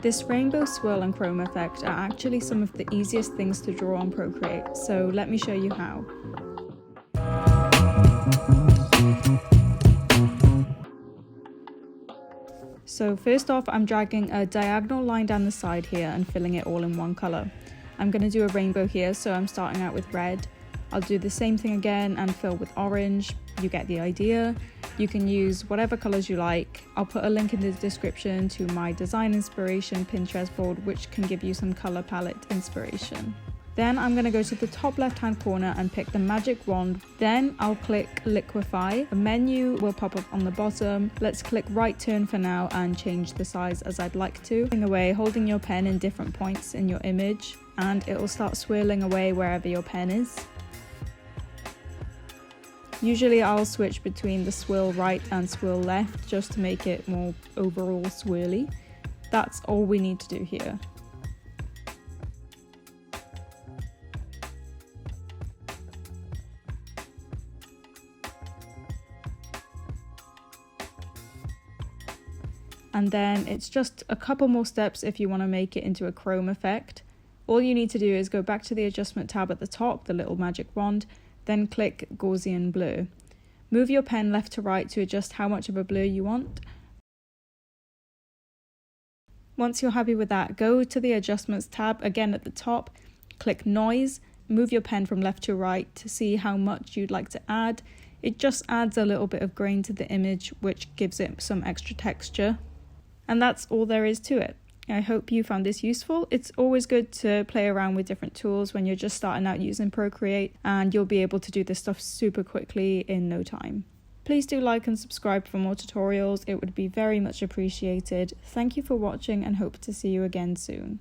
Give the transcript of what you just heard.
This rainbow swirl and chrome effect are actually some of the easiest things to draw on Procreate, so let me show you how. So first off, I'm dragging a diagonal line down the side here and filling it all in one colour. I'm going to do a rainbow here, so I'm starting out with red. I'll do the same thing again and fill with orange. You get the idea. You can use whatever colours you like. I'll put a link in the description to my design inspiration Pinterest board, which can give you some colour palette inspiration. Then I'm going to go to the top left hand corner and pick the magic wand. Then I'll click liquefy. A menu will pop up on the bottom. Let's click right turn for now and change the size as I'd like to. Away, holding your pen in different points in your image, and it will start swirling away wherever your pen is. Usually I'll switch between the swirl right and swirl left just to make it more overall swirly. That's all we need to do here. And then it's just a couple more steps if you want to make it into a chrome effect. All you need to do is go back to the adjustment tab at the top, the little magic wand, then click Gaussian blur. Move your pen left to right to adjust how much of a blur you want. Once you're happy with that, go to the adjustments tab again at the top, click noise, move your pen from left to right to see how much you'd like to add. It just adds a little bit of grain to the image, which gives it some extra texture. And that's all there is to it. I hope you found this useful. It's always good to play around with different tools when you're just starting out using Procreate, and you'll be able to do this stuff super quickly in no time. Please do like and subscribe for more tutorials. It would be very much appreciated. Thank you for watching and hope to see you again soon.